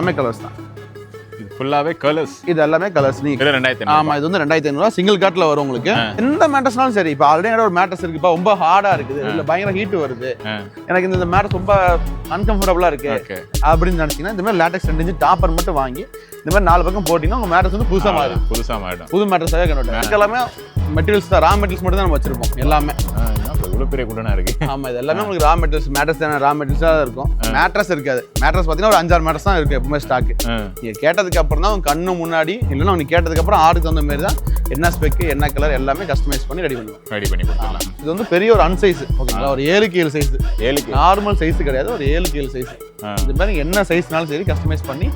எல்லாமே கலர்ஸ் தான். இது ஃபுல்லாவே கலர்ஸ். இது எல்லாமே கலர்ஸ். நீங்க 2500. ஆமா, இது வந்து 2500 சிங்கிள் காட்ல வரும் உங்களுக்கு. எந்த மேட்ரஸ்னாலும் சரி. இப்போ ஆல்ரெடி ஒரு மேட்ரஸ் இருக்குப்பா, ரொம்ப ஹார்டா இருக்குது, இல்ல பயங்கர ஹீட் வருது, எனக்கு இந்த மேட்ரஸ் ரொம்ப அன்கம்ஃபர்டபுளா இருக்கு அப்படின்னு நினைச்சீங்கன்னா இந்த மாதிரி லேட்டக்ஸ் 2 இன்ச் டாப்பர் மட்டும் வாங்கி இந்த மாதிரி 4 பக்கம் போட்டீங்கன்னா உங்க மேட்ரஸ் வந்து புதுசா மாறிடும். புது மேட்ரஸாவே கன்வெர்ட் ஆகும். எல்லாமே மெட்டீரியல்ஸ் தான், ரா மெட்டீரியல்ஸ் மட்டும் தான் நம்ம வச்சிருப்போம் எல்லாமே. இவ்வளவு பெரிய குடனா இருக்கு. ஆமா, இது எல்லாமே உங்களுக்கு ரா மெட்டீரியல்ஸ், மேட்ரஸ் தான, ரா மெட்டீரியல்ஸ் தான் இருக்கும். மேட்ரஸ் இருக்காது. மேட்ரஸ் பாத்தீங்கன்னா ஒரு 5-6 மேட்ரஸ் தான் இருக்கு எப்பவுமே ஸ்டாக். நீங்க கேட்டதுக்கு அப்புறம் தான் உங்க கண்ணு முன்னாடி இல்லைன்னா நீங்க கேட்டதுக்கு அப்புறம் ஆர்டருக்கு தகுந்த மாதிரி தான் என்ன ஸ்பெக் என்ன கலர் எல்லாமே கஸ்டமைஸ் பண்ணி ரெடி பண்ணுவோம். இது வந்து பெரிய ஒரு அன்சைஸ், ஓகேங்களா, ஒரு 7க்கு 7 சைஸ். நார்மல் சைஸ் கிடையாது, ஒரு 7க்கு 7 சைஸ். இந்த மாதிரி என்ன சைஸ்னாலும் சரி கஸ்டமைஸ் பண்ணி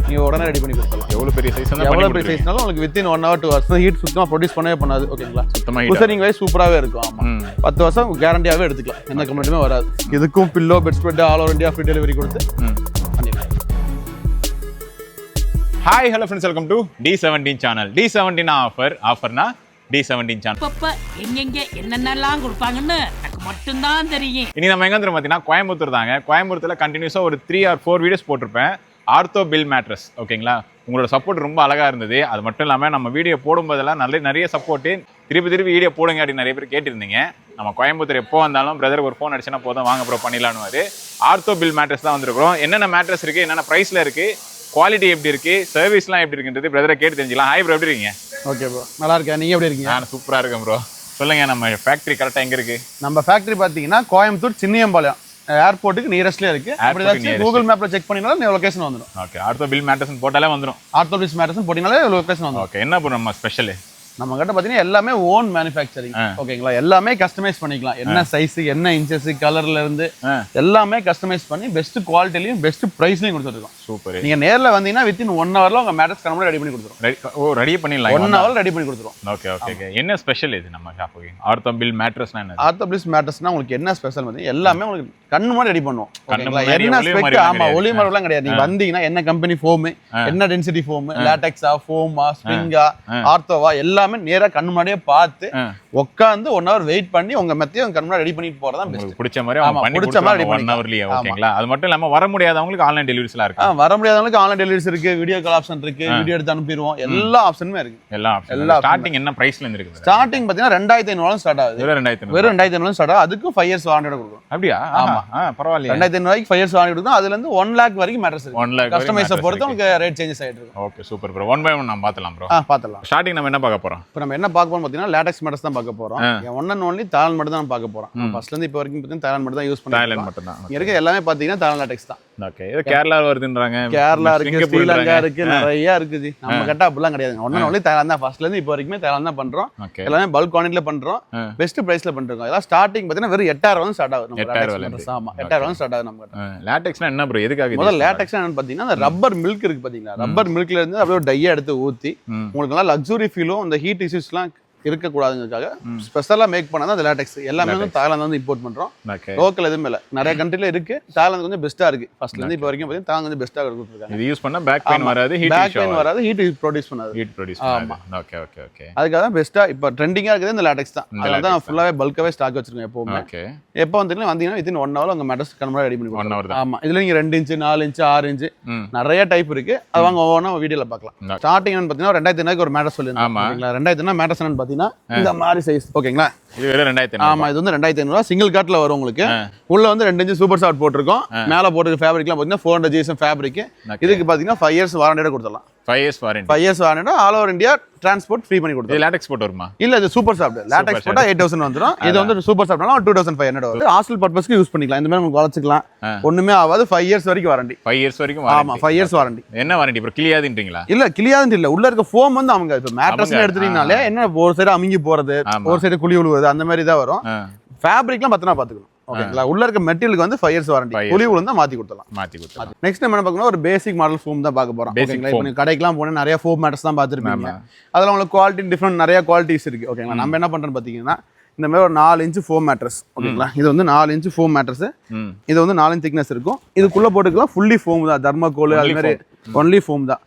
நீங்க உடனே ரெடி பண்ணி கொடுக்கலாம். எவ்வளவு பெரிய சைஸ்னாலும் உங்களுக்கு வித்தின் 1 hour 2 hours ஹீட் சுத்தமா ப்ரொடியூஸ் பண்ணவே பண்ணாது. ஓகேங்களா, குஷனிங் வைஸ் சூப்பராவே இருக்கும். ஆமா, 10 வருஷம் கேரண்டியாவே எடுத்துக்கலாம், எந்த கம்ப்ளைண்ட்டுமே வராது. இதுக்கும் pillow, bed spread all over India free delivery கொடுத்து பண்ணிடலாம். Hi hello friends, welcome to D17 channel. D17 ஆஃபர்னா D17 சேனல். அப்ப எங்கெங்க என்னென்னலாம் கொடுப்பாங்கன்னு எனக்கு மட்டும்தான் தெரியும். இனி நம்ம எங்க வந்து பார்த்தீங்கன்னா கோயம்புத்தூர் தாங்க. கோயம்புத்தூர்ல கண்டினியூஸா ஒரு 3 or 4 வீடியோஸ் போட்டிருப்பேன். Ortho bill mattress. ஓகேங்களா, உங்களோட சப்போர்ட் ரொம்ப அழகா இருந்தது. அது மட்டும் இல்லாமல் நம்ம வீடியோ போடும்போதெல்லாம் நிறைய சப்போர்ட்டு திருப்பி வீடியோ போடுங்க அப்படின்னு நிறைய பேர் கேட்டிருந்தீங்க. நம்ம கோயம்புத்தூர் எப்போ வந்தாலும் பிரதர் ஒரு ஃபோன் அடிச்சுன்னா போதும், வாங்க ப்ரோ பண்ணிடலான்னு. ஆர்த்தோ பில் மேட்ரஸ் தான் வந்திருக்கிறோம். என்னென்ன மேட்ரஸ் இருக்குது, என்னென்ன ப்ரைஸில் இருக்குது, குவாலிட்டி எப்படி இருக்குது, சர்வீஸ்லாம் எப்படி இருக்குன்றது பிரதரை கேட்டு தெரிஞ்சுக்கலாம். ஹாய் ப்ரோ, எப்படி இருக்கீங்க? ஓகே ப்ரோ, நல்லா இருக்கேன். நீங்கள் எப்படி இருக்கீங்க? நான் சூப்பராக இருக்கேன் ப்ரோ. சொல்லுங்கள், நம்ம ஃபேக்ட்ரி கரெக்டாக எங்கே இருக்குது? நம்ம ஃபேக்ட்ரி பார்த்தீங்கன்னா கோயம்புத்தூர் சின்னியம்பாளையம் ஏர்போர்ட்டுக்கு நியரஸ்ட்லேயே இருக்கு. அப்படி கூகுள் மேப்ல செக் பண்ணினாலும் லொகேஷன் வந்துடும். ஓகே, ஆர்த்தோ பில் மேட்ரஸ் போட்டாலே வந்துடும். ஆர்த்தோ பில் மேட்ரஸ் போட்டிங்கனாலே லொகேஷன் வந்துடும். ஓகே, என்ன ப்ரோ நம்ம ஸ்பெஷல்? நம்ம கிட்ட பாத்தீங்கன்னா எல்லாமே ஓன் மேனுஃபேக்சரிங். ஓகேங்களா, எல்லாமே கஸ்டமைஸ் பண்ணிக்கலாம். என்ன சைஸ், என்ன இன்ச்சஸ், கலர்ல இருந்து எல்லாமே கஸ்டமைஸ் பண்ணி பெஸ்ட் குவாலிட்டிலையும் பெஸ்ட் பிரைஸ்லயும் கொடுத்துருக்கோம். சூப்பர். நீங்க நேர்ல வந்தீங்கன்னா வித்தின் 1 hourல உங்க மேட்ரஸ் கம்ப்ளீட் ரெடி பண்ணி கொடுத்துரும். ஓ, ரெடி பண்ணிடலாம். 1 hour ரெடி பண்ணி கொடுத்துரும். Okay okay okay. என்ன ஸ்பெஷல் இது நம்ம ஷாப்புக்கு? ஆர்த்தோ பில் மேட்ரஸ்னா என்ன? ஆர்த்தோ பில் மேட்ரஸ்னா உங்களுக்கு என்ன ஸ்பெஷல் வந்து எல்லாமே உங்களுக்கு கண்ணு முன்னாடி ரெடி பண்ணுவோம். ஓகேங்களா, என்ன ஸ்பெக், ஆமா, ஒலி மரம்லாம் கிடையாது. நீங்க வந்தீங்கன்னா என்ன கம்பெனி ஃபோம், என்ன டென்சிட்டி ஃபோம், லேட்டெக்ஸா, ஃபோமா, ஸ்ப்ரிங்கா, ஆர்த்தோவா எல்லாமே நேரா கண்ணு முன்னாடியே பார்த்து உட்காந்து 1 hour வெயிட் பண்ணி உங்க மெத்தையை உங்க கண்ணு முன்னாடி ரெடி பண்ணிட்டு போறதா பெஸ்ட். பிடிச்ச மாதிரி அவங்க பண்ணி கொடுத்துருவாங்க 1 hourலயே. ஓகேங்களா, அது மட்டும் இல்லாம வர முடியாதவங்களுக்கு ஆன்லைன் டெலிவரிஸ்லாம் இருக்கு. வர முடியாதவங்களுக்கு ஆன்லைன் டெலிவரிஸ் இருக்கு, வீடியோ கால் ஆப்ஷன் இருக்கு, வீடியோ எடுத்து அனுப்பிடுவோம். எல்லா ஆப்ஷனுமே இருக்கு. எல்லா ஸ்டார்டிங் என்ன பிரைஸ்ல இருந்து இருக்கு? ஸ்டார்டிங் பாத்தீங்கன்னா 2500 ஸ்டார்ட் ஆகுது. வெறும் 2500 ஸ்டார்ட் ஆகுது. அதுக்கு 5 years வாரண்டி கொடுக்கும். அப்படியா? ஆமா, பரவாயில்லை. 2500 5 years வாரண்டி கொடுக்கும். அதுல இருந்து 1 lakh வரைக்கும் மேட்டர்ஸ் இருக்கு. 1 lakh கஸ்டமைஸை பொறுத்து உங்களுக்கு ரேட் சேஞ்சஸ் ஆயிட்டு இருக்கு. Okay, super bro. 1 by 1 நம்ம பார்த்தலாம் ப்ரோ. பார்த்தலாம். ஸ்டார்டிங் நம்ம என்ன பார்க்க போறோம்? இப்போ நம்ம என்ன பார்க்க போறோம் பாத்தீங்கன்னா லேட்டெக்ஸ் மேட்டர்ஸ் தான் பார்க்க போறோம். ஒன் அண்ட் ஒன்லி தாய்லாந்து மட்டும் தான் பார்க்க போறோம். ஃபர்ஸ்ட்ல இருந்து இப்போ வரைக்கும் பாத்தீங்கன்னா தாய்லாந்து மட்டும் தான் யூஸ் பண்றோம். தாய்லாந்து மட்டும் தான். இங்க இருக்க எல்லாமே பாத்தீங்கன்னா தாய்லாந்து லேட்டெக்ஸ் தான். ஓகே, இது கேரளா வருதுன்றாங்க, கேரளா இருக்கு, ஸ்ரீலங்கா இருக்கு, நிறைய இருக்குது. நம்ம கிட்ட அப்படிலாம் கிடையாது. ஒன் அண்ட் ஒன்லி தாய்லாந்து தான். ஃபர்ஸ்ட்ல இருந்து இப்போ வரைக்குமே தாய்லாந்து தான் பண்றோம். எல்லாமே பல்க் குவான்டிட்டில பண்றோம், பெஸ்ட் பிரைஸ்ல பண்றோம். இதெல்லாம் ஸ்டார்டிங் பாத்தீங்கன்னா வெறும் 8000 ஸ்டார்ட் ஆகுது. நம்ம 8000 ஸ்டார்ட் ஆகுது நம்ம கிட்ட. லேட்டெக்ஸ்னா என்ன ப்ரோ, எதுக்காக? முதல்ல லேட்டெக்ஸ் என்னன்னு பாத்தீங்கன்னா அந்த ரப்பர் மில்க் இருக்கு பாத்தீங்களா, ரப்பர் மில்க்ல இருந்து அப்படியே டையா எடுத்து ஊத்தி உங்களுக்கு நல்லா லக்ஸுரி ஃபீலும் இந்த ஹீட் இஷ்யூஸ்லாம் இருக்கக்கூடாதுங்கிறதுக்காக ஸ்பெஷலா மேக் பண்ணாதான் அந்த லேட்டெக்ஸ். எல்லாமே வந்து தாய்லாந்து வந்து இம்போர்ட் பண்றோம். லோக்கல் எதுவுமே இல்லை, நிறைய கண்ட்ரில இருக்கு. தாய்லாந்து கொஞ்சம் பெஸ்டா இருக்கு. ஃபர்ஸ்ட்ல இருந்து இப்போ வரைக்கும் பாத்தீங்கன்னா தாய்லாந்து கொஞ்சம் பெஸ்டா கொடுத்துருக்காங்க. இது யூஸ் பண்ணா பேக் பெயின் வராது, ஹீட் ப்ரொடியூஸ் பண்ணாது. ஆமா, ஓகே ஓகே ஓகே. அதுக்காக தான் பெஸ்டா இப்போ ட்ரெண்டிங்கா இருக்குது இந்த லேட்டெக்ஸ் தான். அதனால தான் ஃபுல்லாவே பல்காவே ஸ்டாக் வச்சிருக்கோம் எப்பவுமே. ஓகே, எப்போ வந்தீங்கன்னா வித்தின் 1 hour உங்க மேட்டர்ஸ் கம்ப்ளீட்டா ரெடி பண்ணி 1 hour தான். ஆமா, இதுல நீங்க 2 inch 4 inch 6 inch நிறைய டைப் இருக்கு. அது வாங்க ஒவ்வொன்றா வீடியோல பார்க்கலாம். ஸ்டார்டிங் பாத்தீங்கன்னா 2500 ஒரு மேட்டர் சொல்லிருந்தோம். 2500 மேட்டர்ஸ் என்னன்னு பாத்தீங்கன்னா இந்த மாதிரி சைஸ். ஓகேங்களா, இது வெறும் 2500. ஆமா, இது வந்து 2500 சிங்கிள் காட்ல வரும் உங்களுக்கு. உள்ள வந்து 2 inch சூப்பர் சாஃப்ட் போட்டிருக்கோம். மேல போட்டிருக்க ஃபேப்ரிக்லாம் பாத்தீங்கன்னா 400 GSM ஃபேப்ரிக். இதுக்கு பாத்தீங்கன்னா 5 years வாரண்டியோட கொடுத்துடலாம். 5 years warranty. 5 years warranty, all over India transport free பண்ணி கொடுத்துருவோம். லேட்டெக்ஸ் போட்டு வருமா? இல்ல, இது சூப்பர் சாஃப்ட். லேட்டெக்ஸ் போட்டா 8000 வந்துரும். இது வந்து சூப்பர் சாஃப்ட்னா 2500 வரும். ஹாஸ்டல் பர்பஸ்க்கு யூஸ் பண்ணிக்கலாம். இந்த மாதிரி உங்களுக்கு வளச்சுக்கலாம், ஒண்ணுமே ஆகாது. 5 years வரைக்கும் வாரண்டி. 5 years வரைக்கும். ஆமா, 5 years வாரண்டி. என்ன வாரண்டி ப்ரோ, கிளியாதுன்றீங்களா? இல்ல, கிளியாதுன்னு இல்ல, உள்ள இருக்க ஃபோம் வந்து அவங்க இப்ப மேட்ரஸ்ல எடுத்துட்டீங்கனாலே என்ன ஒரு சைடு அமுங்கி போறது, ஒரு சைடு குழி விழுவுது, அந்த மாதிரி தான் வரும். ஃபேப்ரிக்லாம் பத்தினா பாத்துக்கணும். ஓகேங்களா, உள்ள இருக்க மெட்டீரியலுக்கு வந்து 5 years வாரண்டி. குழி விழுந்தா மாத்தி கொடுத்துடலாம். நெக்ஸ்ட் நம்ம என்ன பார்க்கணும், ஒரு பேசிக் மாடல் ஃபோம் தான் பார்க்க போறோம். ஓகேங்களா, இப்போ நீங்க கடைக்கெல்லாம் போனா நிறைய ஃபோம் மேட்டர்ஸ் தான் பார்த்துருப்பீங்க. அதுல உங்களுக்கு குவாலிட்டி டிஃபரெண்ட் நிறைய குவாலிட்டிஸ் இருக்கு. ஓகேங்களா, நம்ம என்ன பண்றோம் பாத்தீங்கன்னா இந்த மாதிரி ஒரு 4 inch ஃபோம் மேட்ரஸ். ஓகேங்களா, இது வந்து 4 inch ஃபோம் மேட்ரஸ். இது வந்து 4 inch திக்னஸ் இருக்கும். இதுக்குள்ள போட்டுக்கலாம் ஃபுல்லி ஃபோம் தான். தர்மாகோல் அது மாதிரி ஒன்லி ஃபோம் தான்.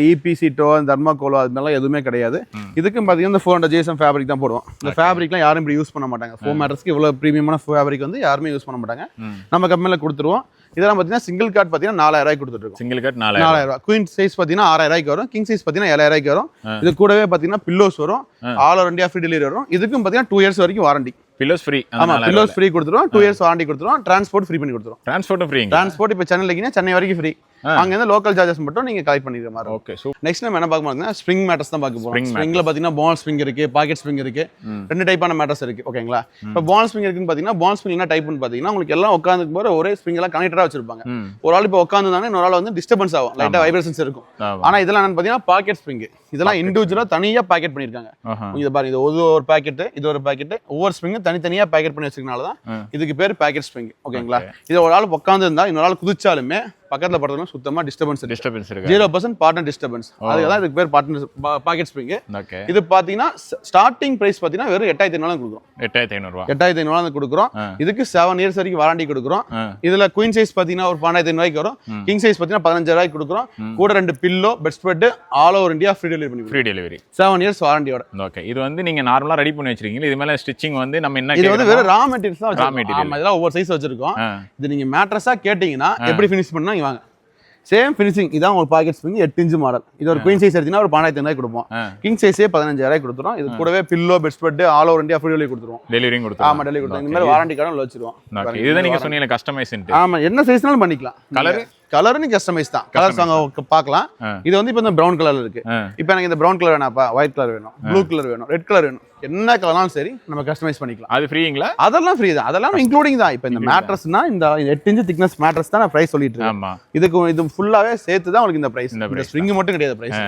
இபி சீட்டோ தர்மாகோலோ அது மாதிரிலாம் எதுவுமே கிடையாது. இதுக்கும் பாத்தீங்கன்னா இந்த 400 GSM ஃபேப்ரிக் தான் போடுவோம். இந்த ஃபேப்ரிக்லாம் யாரும் இப்படி யூஸ் பண்ண மாட்டாங்க. ஃபோம் மேட்ரஸ்க்கு இவ்வளவு பிரீமியமான ஃபேப்ரிக் வந்து யாருமே யூஸ் பண்ண மாட்டாங்க. நம்ம கம்பெனில கொடுத்துருவோம். இதெல்லாம் பார்த்தீங்கன்னா சிங்கிள் கார்ட் பார்த்தீங்கன்னா 4000 ரூபாய்க்கு கொடுத்துருக்கோம். Single card 4000. 4000. குயின் சைஸ் பார்த்தீங்கன்னா 6000 ரூபாய்க்கு வரும். கிங் சைஸ் பார்த்தீங்கன்னா 7000 ரூபாய்க்கு வரும். இது கூடவே பார்த்தீங்கன்னா பில்லோஸ் வரும். All over India free delivery வரும். இதுக்கும் பார்த்தீங்கன்னா 2 இயர்ஸ் வரைக்கும் வாரண்டி. Pillows free. ஆமா, பில்லோஸ் ஃப்ரீ கொடுத்துருவோம். 2 இயர்ஸ் வாரண்டி கொடுத்துருவோம். டிரான்ஸ்போர்ட் ஃப்ரீ பண்ணி கொடுத்துருவோம். டிரான்ஸ்போர்ட்டும் ஃப்ரீ. டிரான்ஸ்போர்ட் இப்போ சென்னையில் இருக்கீங்கன்னா சென்னை வரைக்கும் ஃப்ரீ. அங்க இருந்து லோக்கல் சார்ஜஸ் மட்டும் நீங்க கலெக்ட் பண்ணிக்கிற மாதிரி. ஓகே. நெக்ஸ்ட் நம்ம என்ன பார்க்க போறோம்னா ஸ்ப்ரிங் மேட்டர்ஸ் தான் பார்க்க போறோம். ஸ்ப்ரிங்ல பாத்தீங்கன்னா பால் ஸ்ப்ரிங் இருக்கு, பாக்கெட் ஸ்ப்ரிங் இருக்கு. 2 டைப்பான மேட்டர்ஸ் இருக்கு. ஓகேங்களா? இப்போ பால் ஸ்ப்ரிங் இருக்குன்னு பாத்தீங்கன்னா பால் ஸ்ப்ரிங் என்ன டைப்னு பாத்தீங்கன்னா உங்களுக்கு எல்லாம் உட்கார்ந்துக்கு போற ஒரே ஸ்ப்ரிங் எல்லாம் கனெக்டடா வச்சிருப்பாங்க. ஒரு ஆள் இப்போ உட்கார்ந்தானே இன்னொரு ஆள் வந்து டிஸ்டர்பன்ஸ் ஆகும், லைட்டா வைப்ரேஷன்ஸ் இருக்கும். ஆனா இதெல்லாம் என்னன்னு பாத்தீங்கன்னா பாக்கெட் ஸ்ப்ரிங். இதெல்லாம் இண்டிவிஜுவலா தனியா பாக்கெட் பண்ணிருக்காங்க. இது பாருங்க, இது ஒரு பாக்கெட், இது ஒரு பாக்கெட், ஒவ்வொரு ஸ்ப்ரிங் தனித்தனியா பாக்கெட் பண்ணி வச்சிருக்கனால தான் இதுக்கு பேர் பாக்கெட் ஸ்ப்ரிங். ஓகேங்களா? இது ஒரு ஆள் உட்கார்ந்து இருந்தா இன்னொரு ஆள் குதிச்சாலுமே பக்கத்துல படுறதுனா சுத்தமா டிஸ்டர்பன்ஸ் இருக்கு. 0% பார்ட்னர் டிஸ்டர்பன்ஸ். அதுக்கு தான் இதுக்கு பேர் பார்ட்னர் பாக்கெட் ஸ்ப்ரிங். இது பாத்தீங்கன்னா ஸ்டார்டிங் பிரைஸ் பாத்தீங்கன்னா வெறும் 8500 கொடுக்குறோம். 8500 கொடுக்குறோம். இதுக்கு 7 இயர்ஸ் வரைக்கும் வாரண்டி கொடுக்குறோம். இதுல குயின் சைஸ் பாத்தீங்கன்னா ஒரு 12500 ரூபாய்க்கு வரும். கிங் சைஸ் பாத்தீங்கன்னா 15000 ரூபாய்க்கு கொடுக்குறோம். கூட 2 pillow, bed spread all over India free delivery 7 years வாரண்டியோட. ஓகே. இது வந்து நீங்க நார்மலா ரெடி பண்ணி வச்சிருக்கீங்க. இது மேல ஸ்டிச்சிங் வந்து நம்ம என்ன இது வந்து வெறும் ரா மெட்டீரியல்ஸ் தான் வச்சிருக்கோம். ஆமா, இதெல்லாம் ஒவ்வொரு சைஸ் வச்சிருக்கோம். இது நீங்க மேட்ரஸா கேட்டீங்கன்னா எப்படி ஃபினிஷ் பண்ணா இங்க வாங்க. Same finishing. இதான் ஒரு பாக்கெட் ஸ்ப்ரிங் 8 இன்ச் மாடல். இது ஒரு குயின் சைஸ் எடுத்தீங்கன்னா ஒரு 12500 ரூபாய் கொடுப்போம். கிங் சைஸே 15000 ரூபாய் கொடுத்துறோம். இது கூடவே pillow, bed spread all over India free delivery கொடுத்துருவோம். டெலிவரிங் கொடுத்துருவோம். ஆமா, டெலிவரி கொடுத்துருவோம். இந்த மாதிரி வாரண்டி கார்டும் வச்சிருவோம். இதுதான் நீங்க சொன்னீங்க கஸ்டமைஸ். ஆமா, என்ன சைஸ்னாலும் பண்ணிக்கலாம். கலர் நீ கஸ்டமைஸ் தான். கலர்ஸ் அங்க பார்க்கலாம். இது வந்து இப்போ இந்த பிரவுன் கலர்ல இருக்கு. இப்போ எனக்கு இந்த பிரவுன் கலர் வேணாப்பா, ஒயிட் கலர் வேணும், ப்ளூ கலர் வேணும், ரெட் கலர் வேணும், என்ன கலர்னாலும் சரி நம்ம கஸ்டமைஸ் பண்ணிக்கலாம். அது ஃப்ரீங்களா? அதெல்லாம் ஃப்ரீ தான். அதெல்லாம் இன்க்ளூடிங் தான். இப்போ இந்த மேட்ரஸ்னா இந்த 8 இன்ச் திக்னஸ் மேட்ரஸ் தான் நான் பிரைஸ் சொல்லிட்டு இருக்கேன். ஆமா, இதுக்கு இது ஃபுல்லாவே சேர்த்து தான் உங்களுக்கு இந்த பிரைஸ். இந்த ஸ்ப்ரிங் மட்டும் கிடையாது பிரைஸ்.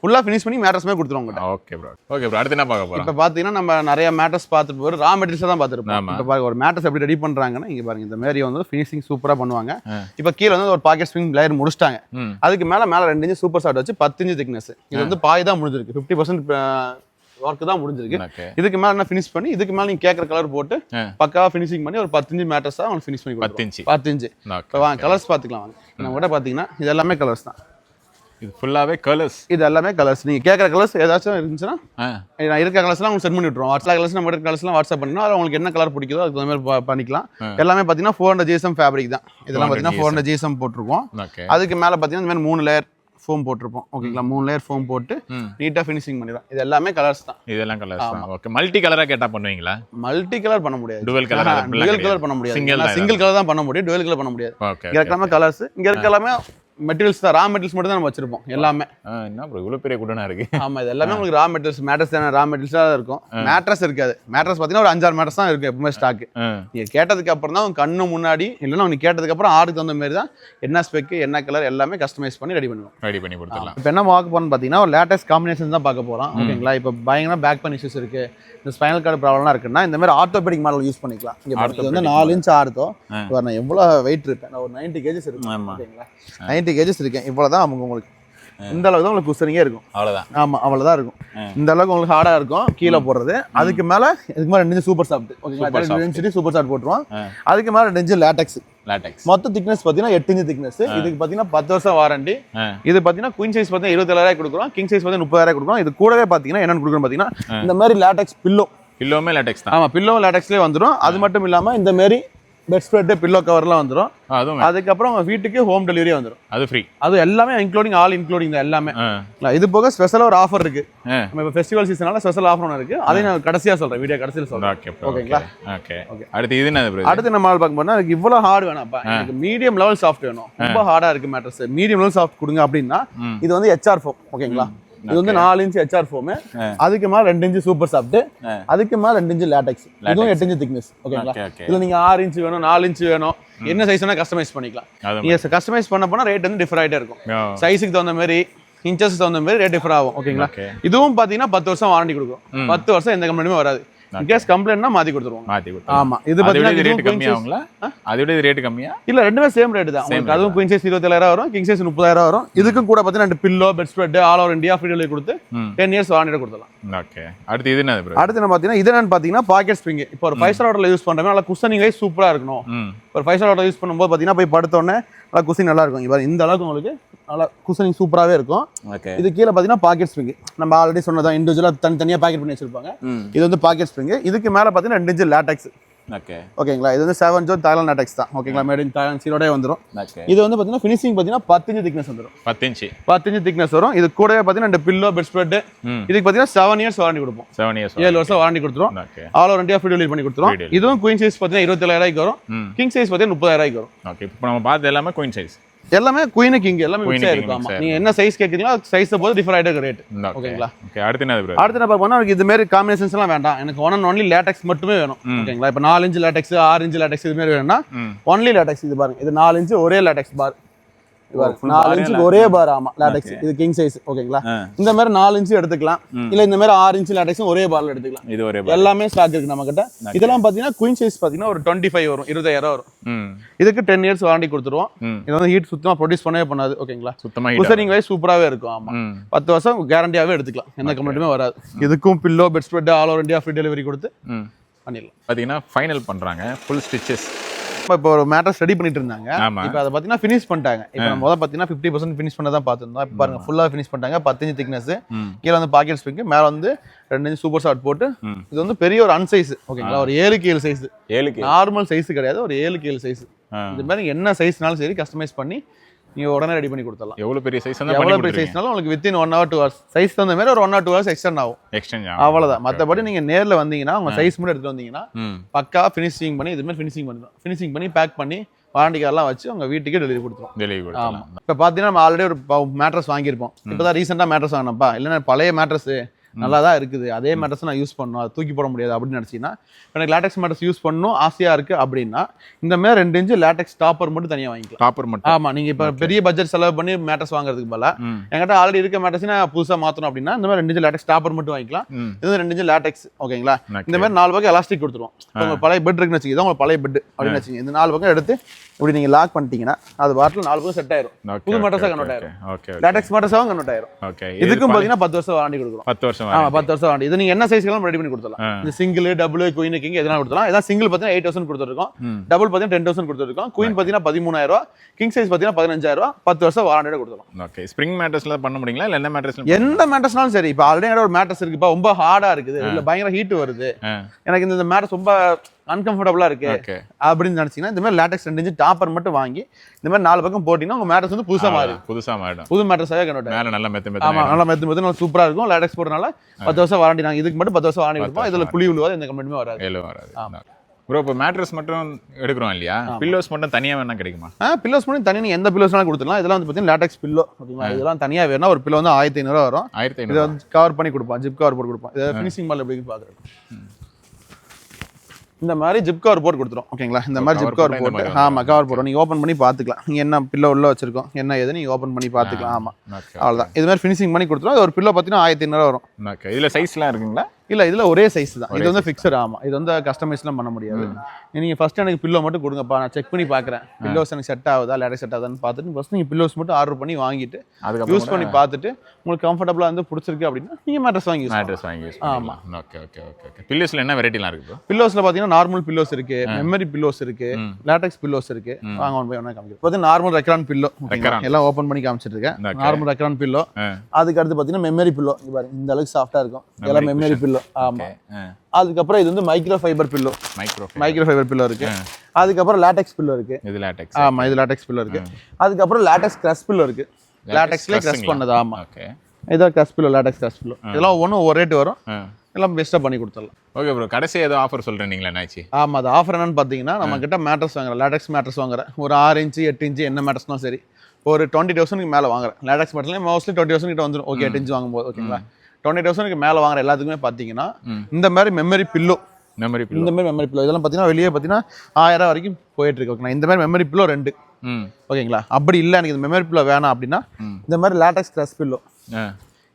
ஃபுல்லா ஃபினிஷ் பண்ணி மேட்ரஸ் மாதிரி கொடுத்துருவோம் உங்ககிட்ட. Okay bro. Okay bro. அடுத்து என்ன பார்க்க போறோம்? இப்போ பாத்தீங்கன்னா நம்ம நிறைய மேட்ரஸ் பார்த்துட்டு போறோம். ரா மெட்டீரியல்ஸ் தான் பார்த்துருப்போம். இப்போ பாருங்க ஒரு மேட்ரஸ் எப்படி ரெடி பண்றாங்கன்னா இங்க பாருங்க, இந்த மாதிரி வந்து ஃபினிஷிங் சூப்பரா பண்ணுவாங்க. இப்போ கீழ வந்து ஒரு பாக்கெட் ஸ்ப்ரிங் லேயர் முடிச்சிட்டாங்க. அதுக்கு மேல 2 இன்ச் சூப்பர் சாஃப்ட் வச்சு 10 இன்ச் திக்னஸ். இது வந்து பாய் தான் முடிஞ்சிருக்கு. 50% ஒர்க் தான் முடிஞ்சிருக்கு. இதுக்கு மேல என்ன ஃபினிஷ் பண்ணி இதுக்கு மேல நீங்க கேக்குற கலர் போட்டு பக்காவா ஃபினிஷிங் பண்ணி ஒரு 10 இன்ச் மேட்டர்ஸா உங்களுக்கு ஃபினிஷ் பண்ணி கொடுப்போம். 10 இன்ச். இப்போ வாங்க கலர்ஸ் பாத்துக்கலாம். வாங்க நம்ம கூட பாத்தீங்கன்னா இது எல்லாமே கலர்ஸ் தான். இது ஃபுல்லாவே கலர்ஸ். இது எல்லாமே கலர்ஸ். நீங்க கேக்குற கலர்ஸ் ஏதாச்சும் இருந்துச்சுன்னா நான் இருக்க கலர்ஸ்லாம் உங்களுக்கு சென்ட் பண்ணி விட்டுருவோம். வாட்ஸ்அப் கலர்ஸ் நம்ம கலர்ஸ்லாம் வாட்ஸ்அப் பண்ணினா அது உங்களுக்கு என்ன கலர் பிடிக்குதோ அதுக்கு தகுந்த மாதிரி பண்ணிக்கலாம். எல்லாமே பாத்தீங்கன்னா 400 GSM ஃபேப்ரிக் தான். இதெல்லாம் பாத்தீங்கன்னா 400 GSM போட்டிருக்கோம். அதுக்கு மேல பாத்தீங்கன்னா இந்த மாதிரி 3 லேயர் ஃபோம் போட்டிருப்போம். ஓகேங்களா? 3 லேயர் ஃபோம் போட்டு நீட்டா ஃபினிஷிங் பண்ணிடுவோம். இது எல்லாமே கலர்ஸ் தான். இதெல்லாம் கலர்ஸ் தான். ஓகே. மல்டி கலரா கேட்டா பண்ணுவீங்களா? மல்டி கலர் பண்ண முடியாது. டுவல் கலர் பண்ண முடியாது. சிங்கிள் கலர் தான் பண்ண முடியும். டுவல் கலர் பண்ண முடியாது. இங்க எல்லாமே கலர்ஸ். இங்க இருக்க எல்லாமே மெட்டீரியல்ஸ் தான். ரா மெட்டீரியல்ஸ் மட்டும் தான் நம்ம வச்சிருப்போம் எல்லாமே. என்ன ப்ரோ இவ்வளவு பெரிய குடனா இருக்கு? ஆமா, இது எல்லாமே உங்களுக்கு raw materials. Mattress raw materials தான் இருக்கும். மேட்ரஸ் இருக்காது. மேட்ரஸ் பாத்தீங்கன்னா ஒரு 5-6 மேட்ரஸ் தான் இருக்கு எப்பவுமே ஸ்டாக். நீங்க கேட்டதுக்கு அப்புறம் தான் உங்க கண்ணு முன்னாடி இல்லைன்னா நீங்க கேட்டதுக்கு அப்புறம் ஆர்டருக்கு தகுந்த மாதிரி தான் என்ன ஸ்பெக் என்ன கலர் எல்லாமே கஸ்டமைஸ் பண்ணி ரெடி கொடுத்துடலாம். இப்போ என்ன பார்க்க போறோம்னு பாத்தீங்கன்னா ஒரு லேட்டஸ்ட் காம்பினேஷன் தான் பார்க்க போறோம். ஓகேங்களா? இப்போ பயங்கர பேக் பெயின் இஷ்யூஸ் இருக்கு, இந்த ஸ்பைனல் கார்டு ப்ராப்ளம்லாம் இருக்குன்னா இந்த மாதிரி ஆர்த்தோபெடிக் மாடல் யூஸ் பண்ணிக்கலாம். இங்க இது வந்து 4 இன்ச் ஆர்த்தோ. நான் எவ்வளவு வெயிட் இருப்பேன்? நான் ஒரு 90 kgs இருக்கேன். ஓகேங்களா? 90 kgs இருக்கேன். இவ்வளவுதான் உங்களுக்கு இந்த அளவுக்கு தான் உங்களுக்கு குஷனிங்கே இருக்கும். அவ்வளவுதான். ஆமா, அவ்வளவுதான் இருக்கும். இந்த அளவுக்கு உங்களுக்கு ஹார்டா இருக்கும் கீழே போடுறது. அதுக்கு மேல இதுக்கு மேல 2 இன்ச் சூப்பர் சாஃப்ட். ஓகேங்களா? 2 இன்ச் சூப்பர் சாஃப்ட் போட்டுருவோம். அதுக்கு மேல 2 இன்ச் லேட்டெக்ஸ். மொத்த திக்னஸ் பாத்தீங்கன்னா 8 இன்ச் திக்னஸ். இதுக்கு பாத்தீங்கன்னா 10 வருஷம் வாரண்டி. இது பாத்தீங்கன்னா குயின் சைஸ் பாத்தீங்கன்னா 27000 கொடுக்குறோம். கிங் சைஸ் பாத்தீங்கன்னா 30000 கொடுக்குறோம். இது கூடவே பாத்தீங்கன்னா என்னன்னு கொடுக்குறோம் பாத்தீங்கன்னா இந்த மாதிரி லேட்டெக்ஸ் பில்லோ. பில்லோமே லேட்டெக்ஸ் தான். ஆமா, பில்லோ லேட்டெக்ஸ்லயே வந்துரும். அது மட்டும் இல்லாம இந்த மாதிரி பெட் ஸ்ப்ரெட் பில்லோ கவர்லாம் வந்துரும். அதுக்கப்புறம் உங்க வீட்டுக்கு ஹோம் டெலிவரி வந்துரும். அது ஃப்ரீ. அது எல்லாமே இன்க்ளூடிங் ஆல் இன்க்ளூடிங் தான் எல்லாமே. இது போக ஸ்பெஷலா ஒரு ஆஃபர் இருக்கு. நம்ம இப்ப ஃபெஸ்டிவல் சீசனால ஸ்பெஷல் ஆஃபர் ஒன்று இருக்கு. அதை நான் கடைசியா சொல்றேன், வீடியோ கடைசியில் சொல்றேன். ஓகேங்களா? ஓகே. அடுத்து இது என்ன ப்ரோ? அடுத்து நம்ம பார்க்க போனா எனக்கு இவ்வளவு ஹார்ட் வேணாம்ப்பா, எனக்கு மீடியம் லெவல் சாஃப்ட் வேணும். ரொம்ப ஹார்டா இருக்கு மேட்ரஸ், மீடியம் லெவல் சாஃப்ட் கொடுங்க அப்படின்னா இது வந்து HR ஃபோம். ஓகேங்களா? இது வந்து 4 இன்ச் HR ஃபோம். அதுக்கு மேல 2 இன்ச் சூப்பர் சாஃப்ட். அதுக்கு மேல 2 இன்ச் லேட்டெக்ஸ். இதுவும் 8 இன்ச் திக்னஸ். ஓகேங்களா? இதுல நீங்க 6 இன்ச் வேணும், 4 இன்ச் வேணும், என்ன சைஸ் வேணா கஸ்டமைஸ் பண்ணிக்கலாம். நீங்க கஸ்டமைஸ் பண்ண போனா ரேட் வந்து டிஃபர் ஆயிட்டே இருக்கும். சைஸுக்கு தகுந்த மாதிரி இன்ச்சஸ் தகுந்த மாதிரி ரேட் டிஃபர் ஆகும். ஓகேங்களா? இதுவும் பாத்தீங்கன்னா 10 வருஷம் வாரண்டி கொடுக்கும். 10 வருஷம் எந்த கம்பெனியுமே வராது. கேஸ் கம்ப்ளைண்ட்னா மாத்தி கொடுத்துருவோம். ஆமா, இது பாத்தீங்கன்னா ரேட் கம்மியாகுங்களா? அதோட இது ரேட் கம்மியா? இல்ல, ரெண்டுமே சேம் ரேட் தான். உங்களுக்கு அதுவும் குயின் சைஸ் 27000 வரும், கிங் சைஸ் 30000 வரும். இதுக்கும் கூட பாத்தீங்கன்னா 2 pillow, bed spread all over India free delivery கொடுத்து 10 இயர்ஸ் வாரண்டி கொடுத்துடலாம். ஓகே. அடுத்து இது என்ன ப்ரோ? அடுத்து நம்ம பாத்தீங்கன்னா இது என்னன்னு பாத்தீங்கன்னா பாக்கெட் ஸ்ப்ரிங். இப்போ ஒரு 5 ஸ்டார் ஹோட்டல்ல யூஸ் பண்றோம், நல்லா குஷனிங் வைஸ் சூப்பரா இருக்கணும். ஒரு 5 ஸ்டார் ஹோட்டல் யூஸ் பண்ணும்போது பாத்தீங்கன்னா போய் படுத்த உடனே நல்லா குஷனிங் நல்லா இருக்கும். இப்போ இந்த அளவுக்கு உங்களுக்கு நல்லா குஷனிங் சூப்பராவே இருக்கும். இது கீழே பாத்தீங்கன்னா பாக்கெட் ஸ்ப்ரிங். நம்ம ஆல்ரெடி சொன்னதான் இண்டிவிஜுவலா தனித்தனியா பாக்கெட் பண்ணி வச்சிருப்பாங்க. இது வந்து பாக்கெட் ஸ்ப்ரிங். இதுக்கு மேல பாத்தீங்கன்னா 2 இன்ச் லேட்டெக்ஸ். ஓகே ஓகேங்களா. இது வந்து 7 ஜோன் தாய்லாந்து லேட்டெக்ஸ் தான். ஓகேங்களா, மேட் இன் தாய்லாந்து சீரோடே வந்துடும். ஓகே. இது வந்து பார்த்தீங்கன்னா ஃபினிஷிங் பார்த்தீங்கன்னா 10 இன்ச் திக்னஸ் வந்துடும். 10 இன்ச் திக்னஸ் வரும். இது கூடவே பார்த்தீங்கன்னா இந்த பில்லோ பெட் ஸ்ப்ரெட் இதுக்கு பார்த்தீங்கன்னா 7 இயர்ஸ் வாரண்டி கொடுப்போம். 7 வருஷம் வாரண்டி கொடுத்துரும். All over India free delivery பண்ணி கொடுத்துரும். இதுவும் குயின் சைஸ் பார்த்தீங்கன்னா 27,000 வரும். கிங் சைஸ் பார்த்தீங்கன்னா 30,000 வரும். ஓகே. இப்போ நம்ம பார்த்து எல்லாமே குயின் சைஸ், எல்லாமே குயின் கிங் எல்லாமே மிக்ஸ் ஆயிருக்கும். ஆமா, நீங்க என்ன சைஸ் கேக்குறீங்களோ சைஸை பொறுத்து டிஃபர் ஆயிட்டு ரேட். ஓகேங்களா. ஓகே. அடுத்து என்ன ப்ரோ? அடுத்து நம்ம பண்ணா இது மாதிரி காம்பினேஷன்ஸ் எல்லாம் வேண்டாம், எனக்கு ஒன் அண்ட் ஒன்லி லேட்டெக்ஸ் மட்டுமே வேணும். ஓகேங்களா. இப்போ 4 இன்ச் லேட்டெக்ஸ் 6 இன்ச் லேட்டெக்ஸ் இது மாதிரி வேணும்னா ஒன்லி லேட்டெக்ஸ். இது பாருங்க, இது 4 இன்ச் ஒரே லேட்டெக்ஸ் பார். 4 இன்ச் ஒரே பார். ஆமா, லேட்டெக்ஸ் இது கிங் சைஸ். ஓகேங்களா. இந்த மாதிரி 4 இன்ச் எடுத்துக்கலாம், இல்ல இந்த மாதிரி 6 இன்ச் லேட்டெக்ஸ் ஒரே பார்ல எடுத்துக்கலாம். இது ஒரே பார் எல்லாமே ஸ்டாக் இருக்கு நம்ம கிட்ட. இதெல்லாம் பாத்தீங்கன்னா குயின் சைஸ் பாத்தீங்கன்னா ஒரு 25 வரும், 20,000 வரும். இதுக்கு 10 இயர்ஸ் வாரண்டி கொடுத்துருவோம். இது வந்து ஹீட் சுத்தமா ப்ரொடியூஸ் பண்ணவே பண்ணாது. ஓகேங்களா. சுத்தமா குஷனிங் வைஸ் சூப்பராவே இருக்கும். ஆமா, 10 வருஷம் கேரண்டியாவே எடுத்துக்கலாம், எந்த கம்ப்ளைண்ட்டுமே வராது. இதுக்கும் pillow bed spread all over India free delivery கொடுத்து பண்ணிடலாம். பாத்தீங்கன்னா ஃபைனல் பண்றாங்க ஃபுல் ஸ்டிச்சஸ். இப்போ ஒரு மேட்டர்ஸ் ரெடி பண்ணிட்டு இருந்தாங்க. இப்போ அதை பார்த்தீங்கன்னா ஃபினிஷ் பண்ணிட்டாங்க. இப்போ நம்ம முதல்ல பார்த்தீங்கன்னா 50% ஃபினிஷ் பண்ண தான் பார்த்துருந்தோம். இப்போ பாருங்க ஃபுல்லாக ஃபினிஷ் பண்ணிட்டாங்க. 10 இன்ச் திக்னஸ், கீழே வந்து பாக்கெட் ஸ்பிரிங், மேலே வந்து 2 இன்ச் சூப்பர் ஷார்ட் போட்டு இது வந்து பெரிய ஒரு அன்சைஸ். ஓகேங்களா. ஒரு 7க்கு 7 சைஸ், நார்மல் சைஸ் கிடையாது, ஒரு 7க்கு 7 சைஸ். இது மாதிரி என்ன சைஸ்னாலும் சரி கஸ்டமைஸ் பண்ணி நீங்க உடனே ரெடி பண்ணி கொடுத்துடலாம். எவ்வளவு பெரிய சைஸ்னாலும் உங்களுக்கு வித்தின் 1 hour 2 hours சைஸ் தகுந்த மாதிரி ஒரு 1 or 2 hours எக்ஸ்டெண்ட் ஆகும். அவ்வளவுதான். மற்றபடி நீங்க நேர்ல வந்தீங்கன்னா உங்க சைஸ் மட்டும் எடுத்துட்டு வந்தீங்கன்னா பக்கா ஃபினிஷிங் பண்ணி இது மாதிரி ஃபினிஷிங் பண்ணி பேக் பண்ணி வாரண்டி கார்டெல்லாம் வச்சு உங்க வீட்டுக்கே டெலிவரி கொடுத்துரும். ஆமா. இப்போ பார்த்தீங்கன்னா நம்ம ஆல்ரெடி ஒரு மேட்ரஸ் வாங்கியிருப்போம். இப்போதான் ரீசெண்டாக மேட்ரஸ் வாங்கினப்பா, இல்லைன்னா பழைய மேட்ரஸ் நல்லா தான் இருக்குது, அதே மேட்ரஸ் நான் யூஸ் பண்ணணும், அது தூக்கி போட முடியாது அப்படின்னு நினச்சிங்கன்னா எனக்கு லேட்டெக்ஸ் மேட்ரஸ் யூஸ் பண்ணணும் ஆசையாக இருக்குது அப்படின்னா இந்த மாதிரி 2 இன்ச் லேட்டெக்ஸ் டாப்பர் மட்டும் தனியாக வாங்கிக்கலாம். டாப்பர் மட்டும். ஆமாம், நீங்கள் இப்போ பெரிய பட்ஜெட் செலவு பண்ணி மேட்ரஸ் வாங்குறதுக்கு போல என்கிட்ட ஆல்ரெடி இருக்க மேட்ரஸ் நான் புதுசாக மாற்றணும் அப்படின்னா இந்த மாதிரி 2 இன்ச் லேட்டெக்ஸ் டாப்பர் மட்டும் வாங்கிக்கலாம். இது 2 இன்ச் லேட்டெக்ஸ். ஓகேங்களா. இந்த மாதிரி 4 பக்கம் எலாஸ்டிக் கொடுத்துருவோம். உங்க பழைய பெட் இருக்குன்னு வச்சுக்கிதான் உங்க பழைய பெட் அப்படின்னு வச்சுங்க. இந்த 4 பக்கம் எடுத்து இப்படி நீங்க லாக் பண்ணிட்டீங்கன்னா அது பாட்டில் 4 பக்கம் செட் ஆயிரும். புது மேட்ரஸாக கன்வெர்ட் ஆயிரும். லேட்டெக்ஸ் மேட்ரஸாகவும் கன்வெர்ட் ஆயிரும். இதுக்கும் பார்த்தீங்கன்னா 10 வருஷம் வாரண்டி கொடுக்குறோம். 10 வருஷம். ஆமா, 10 வருஷம் வாரண்டி. இது நீங்க என்ன சைஸ்க்கு ரெடி பண்ணி கொடுத்துடலாம். இந்த சிங்கிள், டபுள், குயின், கிங் எதனா கொடுத்துடலாம். இதான் சிங்கிள் பார்த்தீங்கன்னா 8,000 கொடுத்துருக்கோம், டபுள் பார்த்தீங்கன்னா 10,000 கொடுத்துருக்கோம், குயின் பார்த்தீங்கன்னா 13,000, கிங் சைஸ் பார்த்தீங்கன்னா 15,000, 10 வருஷம் வாரண்டியோட கொடுத்துடலாம். ஓகே. ஸ்ப்ரிங் மேட்ரஸ்ல பண்ண முடியுங்களா இல்ல என்ன மேட்ரஸ்ல? எந்த மேட்ரஸ்னாலும் சரி. இப்போ ஆல்ரெடி ஒரு மேட்ரஸ் இருக்குப்பா, ரொம்ப ஹார்டா இருக்குது, இல்ல பயங்கர ஹீட் வருது, எனக்கு இந்த மேட்ரஸ் ரொம்ப அன்கம்ஃபர்டபுளா இருக்கு அப்படின்னு நினைச்சீங்கன்னா இந்த மாதிரி லேட்டெக்ஸ் 2 இன்ச் டாப்பர் மட்டும் வாங்கி இந்த மாதிரி 4 பக்கம் போட்டீங்கன்னா உங்க மேட்ரஸ் வந்து புதுசா மாறிடும். புது மேட்ரஸாவே கன்வெர்ட் ஆகும். மேல நல்ல மெத்த. ஆமா, நல்ல மெத்த நல்லா சூப்பரா இருக்கும். லேட்டெக்ஸ் போடுறனால 10 வருஷம் வாரண்டி. நாங்க இதுக்கு மட்டும் 10 வருஷம் வாரண்டி கொடுப்போம். இதுல புளி விழுவாது, எந்த கம்ப்ளைண்ட்டுமே வராது. ப்ரோ, இப்போ மேட்ரஸ் மட்டும் எடுக்கிறோம் இல்லையா, பில்லோஸ் மட்டும் தனியாக வேணா கிடைக்குமா? பில்லோஸ் மட்டும் தனியாக நீங்கள் எந்த பில்லோஸ்னாலும் கொடுத்துடலாம். இதெல்லாம் வந்து பார்த்தீங்கன்னா லேட்டெக்ஸ் பில்லோ. ஓகேங்களா. இதெல்லாம் தனியாக வேணா ஒரு பில்லோ வந்து 1,500 வரும். 1,500 இதை வந்து கவர் பண்ணி கொடுப்போம், ஜிப் கவர் போட்டு கொடுப்போம். இதை ஃபினிஷிங் மால் எப்படின்னு பார்க்குறேன். இந்த மாதிரி ஜிப் கவர் போட்டு கொடுத்துரும். ஓகேங்களா. இந்த மாதிரி ஜிப் கவர் போட்டு ஆமாம் கவர் போடுறோம். நீங்கள் ஓப்பன் பண்ணி பார்த்துக்கலாம். நீங்கள் என்ன பில்லோ உள்ள வச்சிருக்கோம் என்ன ஏது நீங்கள் ஓப்பன் பண்ணி பார்த்துக்கலாம். ஆமாம், அவ்வளோதான். இது மாதிரி ஃபினிஷிங் பண்ணி கொடுத்துரும். ஒரு பில்லோ பார்த்தீங்கன்னா 1,500 வரும். இதில் சைஸ்லாம் இருக்குங்களா? இல்ல, இதுல ஒரே சைஸ் தான். இது வந்து ஃபிக்ஸட். ஆமா, இது வந்து கஸ்டமைஸ்லாம் பண்ண முடியாது. நீங்க ஃபர்ஸ்ட் எனக்கு பில்லோ மட்டும் கொடுங்கப்பா, நான் செக் பண்ணி பார்க்குறேன் பில்லோஸ் எனக்கு செட் ஆகுதா லேட்டெக்ஸ் செட் ஆகுதான்னு பார்த்துட்டு ஃபர்ஸ்ட் நீங்கள் பில்லோஸ் மட்டும் ஆர்டர் பண்ணி வாங்கிட்டு யூஸ் பண்ணி பார்த்துட்டு உங்களுக்கு கம்ஃபர்டபுளாக வந்து பிடிச்சிருக்கு அப்படின்னா நீங்கள் மேட்ரஸ் வாங்கி யூஸ். ஆமா. Okay okay okay okay. பில்லோஸ்ல என்ன வெரைட்டிலாம் இருக்கு? பில்லோஸ்ல பார்த்தீங்கன்னா நார்மல் பில்லோஸ் இருக்கு, மெமரி பில்லோஸ் இருக்கு, லேட்டெக்ஸ் பில்லோஸ் இருக்கு. வாங்க ஒன் பை ஒன்னா காமிக்கிறேன். பார்த்தீங்கன்னா நார்மல் ரெக்ரான் பில்லோ எல்லாம் ஓப்பன் பண்ணி காமிச்சிட்டு இருக்கேன். Normal Recron pillow. அதுக்கு அடுத்து பார்த்தீங்கன்னா மெமரி பில்லோ. இந்த அளவுக்கு சாஃப்டா இருக்கும். இதெல்லாம் மெமரி பில்லோ. ஆமா. அதுக்கப்புறம் இது வந்து micro fibre pillow. Micro fibre pillow இருக்கு. அதுக்கப்புறம் லேட்டெக்ஸ் பில்லோ இருக்கு. இது லேட்டெக்ஸ். ஆமா, இது லேட்டெக்ஸ் பில்லோ இருக்கு. அதுக்கப்புறம் லேட்டெக்ஸ் கிரஷ் பில்லோ இருக்கு. லேட்டெக்ஸ்ல கிரஷ் பண்ணது. ஆமா, ஓகே. இதான் crush pillow, LaTeX crush pillow. இதெல்லாம் ஒவ்வொன்றும் ஒரு ரேட் வரும். எல்லாம் பெஸ்ட்டாக பண்ணி கொடுத்துடலாம். ஓகே ப்ரோ, கடைசி ஏதோ ஆஃபர் சொல்கிறீங்களா என்னாச்சு? ஆமாம், அது ஆஃபர் என்னன்னு பார்த்தீங்கன்னா நம்ம கிட்ட மேட்ரஸ் வாங்குறேன், லேட்டெக்ஸ் மேட்ரஸ் வாங்குறேன். ஒரு 6 இன்ச்சு 8 இன்ச்சு என்ன மேட்ரஸ்னாலும் சரி ஒரு 20,000 மேலே வாங்குறேன். லேட்டெக்ஸ் மேட்ரஸ்லேயே மோஸ்ட்லி 20,000 கிட்ட வந்துடும். ஓகே, 8 இன்ச்சு வாங்கும்போது. ஓகேங்களா. 20,000 மேலே வாங்குற எல்லாத்துக்குமே பார்த்தீங்கன்னா இந்த மாதிரி மெமரி பில்லோ. இந்த மாதிரி மெமரி பில்லோ இதெல்லாம் பார்த்தீங்கன்னா வெளியே பார்த்தீங்கன்னா 1000 வரைக்கும் போயிட்டு இருக்கு. ஓகேங்களா. இந்த மாதிரி மெமரி பில்லோ 2. ஓகேங்களா. அப்படி இல்லை எனக்கு இந்த மெமரி பில்லோ வேணாம் அப்படின்னா இந்த மாதிரி லேட்டெக்ஸ் கிரஷ் பில்லோ,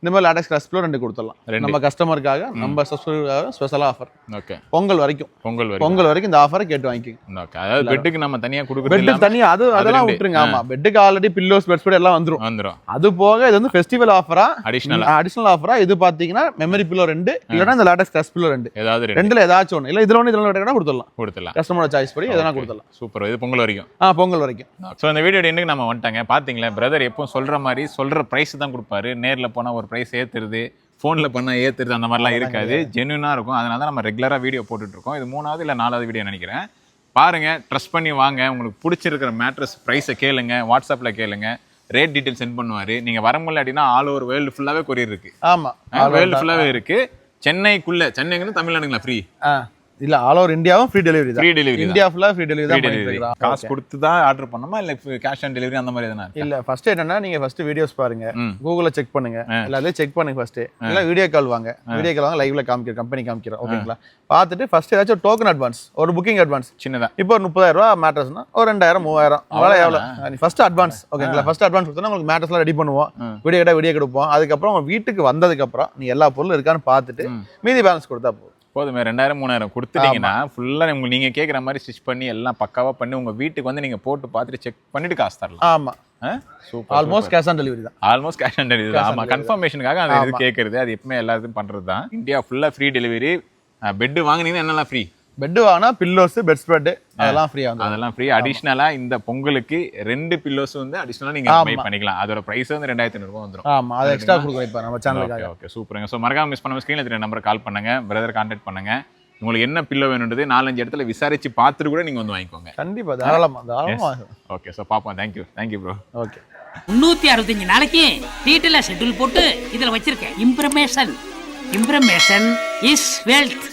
இந்த மாதிரி லேட்டெக்ஸ் கிரஷ் பில்லோ 2 கொடுத்துடலாம். நம்ம கஸ்டமருக்காக நம்ம சப்ஸ்கிரைபருக்காக ஸ்பெஷல் ஆஃபர். ஓகே. பொங்கல் வரைக்கும் இந்த ஆஃபரை கேட்டு வாங்கிக்கோங்க. ஓகே. அதாவது பெட்டுக்கு நம்ம தனியா கொடுக்குறது பெட் தனியா அதெல்லாம் விட்டுருங்க. ஆமா, பெட்டுக்கு ஆல்ரெடி பில்லோஸ் பெட் ஸ்ப்ரெட் எல்லாம் வந்துரும். அது போக இது வந்து ஃபெஸ்டிவல் ஆஃபரா, அடிஷனல் ஆஃபரா இது பாத்தீங்கன்னா மெமரி பில்லோ 2 இல்லனா இந்த லேட்டெக்ஸ் கிரஷ் பில்லோ 2 ரெண்டுல ஏதாச்சும் ஒன்னு இல்ல இதுல ஒன்னு இதுல ஒன்னு கொடுத்துடலாம். கஸ்டமரோட சாய்ஸ் படி எதனா கொடுத்துடலாம். சூப்பர். இது பொங்கல் வரைக்கும். பொங்கல் வரைக்கும். சோ இந்த வீடியோ எண்டுக்கு நம்ம வந்துட்டாங்க. பாத்தீங்களா பிரதர் எப்பவும் சொல்ற மாதிரி சொல்ற பிரைஸ் தான் கொடுப்பாரு. நேர்ல போனா ஒரு அப்புறம் ப்ரைஸ் ஏற்றுறது, ஃபோனில் பண்ணால் ஏற்றுறது அந்த மாதிரிலாம் இருக்காது. ஜென்யூனாக இருக்கும். அதனால தான் நம்ம ரெகுலராக வீடியோ போட்டுட்ருக்கோம். இது 3வது இல்லை 4வது வீடியோ நினைக்கிறேன். பாருங்கள், ட்ரஸ்ட் பண்ணி வாங்க. உங்களுக்கு பிடிச்சிருக்கிற மேட்ரஸ் ப்ரைஸை கேளுங்க, வாட்ஸ்அப்பில் கேளுங்க, ரேட் டீட்டெயில் சென்ட் பண்ணுவார். நீங்கள் வர முடியல அப்படின்னா ஆல் ஓவர் வேர்ல்டு ஃபுல்லாகவே கொரியர் இருக்குது. ஆமாம், வேர்ல்டு ஃபுல்லாகவே இருக்குது. சென்னைக்குள்ள தமிழ்நாடுங்களா ஃப்ரீ? இல்ல ஆல் ஓவர் இந்தியாவும் ஃப்ரீ டெலிவரி தான். ஃப்ரீ டெலிவரி இந்தியா ஃபுல்லா ஃப்ரீ டெலிவரி தான். காசு கொடுத்து தான் ஆர்டர் பண்ணணுமா இல்ல கேஷ் ஆன் டெலிவரி அந்த மாதிரி எதனா? இல்ல ஃபர்ஸ்ட் என்னன்னா நீங்க ஃபர்ஸ்ட் வீடியோஸ் பாருங்க, கூகுள்ல செக் பண்ணுங்க, எல்லாத்தையும் செக் பண்ணுங்க ஃபர்ஸ்ட். இல்ல வீடியோ கால் வாங்க, லைவ்ல காமிக்கிறோம், கம்பெனி காமிக்கிறோம், ஓகேங்களா? பார்த்துட்டு ஃபர்ஸ்ட் ஏதாச்சும் டோக்கன் அட்வான்ஸ், ஒரு புக்கிங் அட்வான்ஸ் சின்னதா, இப்போ ஒரு 30,000 ரூபாய் மேட்ரஸ்னா ஒரு 2,000 3,000 அவ்வளவு எவ்வளவு நீ ஃபர்ஸ்ட் அட்வான்ஸ், ஓகேங்களா? ஃபர்ஸ்ட் அட்வான்ஸ் கொடுத்தா உங்களுக்கு மேட்ரஸ்லாம் ரெடி பண்ணுவோம், வீடியோ கொடுப்போம். அதுக்கப்புறம் உங்க வீட்டுக்கு வந்ததுக்கு அப்புறம் நீ எல்லா பொருளும் இருக்கான்னு பார்த்துட்டு மீதி பேலன்ஸ் கொடுத்தா போதுமே. 2,000 3,000 கொடுத்துட்டீங்கன்னா ஃபுல்லா நீங்க கேட்குற மாதிரி ஸ்டிச் பண்ணி எல்லாம் பக்காவா பண்ணி உங்க வீட்டுக்கு வந்து நீங்க போட்டு பார்த்துட்டு செக் பண்ணிட்டு காசு தரலாம். ஆமா, super. Almost cash on delivery தான். ஆல்மோஸ்ட் கேஷ் ஆன் டெலிவரி தான். ஆமா, கன்ஃபர்மேஷனுக்காக அது இது கேட்கறது, அது எப்பவுமே எல்லாருக்கும் பண்றது தான். இந்தியா ஃபுல்லா ஃப்ரீ டெலிவரி. பெட் வாங்குனீங்கன்னா என்னெல்லாம் ஃப்ரீ? பெட் வாங்கினா பில்லோஸ், பெட் ஸ்ப்ரெட் அதெல்லாம் ஃப்ரீ ஆகும். அதெல்லாம் ஃப்ரீ. அடிஷனலா இந்த பொங்கலுக்கு 2 பில்லோஸ் வந்து அடிஷனலா நீங்க பை பண்ணிக்கலாம். அதோட பிரைஸ் வந்து 2,500 ரூபாய் வந்துரும். ஆமா, அது எக்ஸ்ட்ரா கொடுக்குறோம் இப்ப நம்ம சேனலுக்கு. ஓகே, சூப்பருங்க. சோ மறக்காம மிஸ் பண்ணாம ஸ்கிரீன்ல தெரிய நம்பரை கால் பண்ணுங்க, பிரதர் கான்டாக்ட் பண்ணுங்க. உங்களுக்கு என்ன பில்லோ வேணும்ன்றது 4-5 இடத்துல விசாரிச்சு பார்த்துட்டு கூட நீங்க வந்து வாங்கிக்கோங்க. கண்டிப்பா, தாராளமா. ஓகே, சோ பாப்போம். Thank you bro. ஓகே, 365 நாளைக்கு டீட்டெயிலா ஷெட்யூல் போட்டு இதுல வச்சிருக்கேன். இம்ப்ரமேஷன் இஸ் வெல்த்.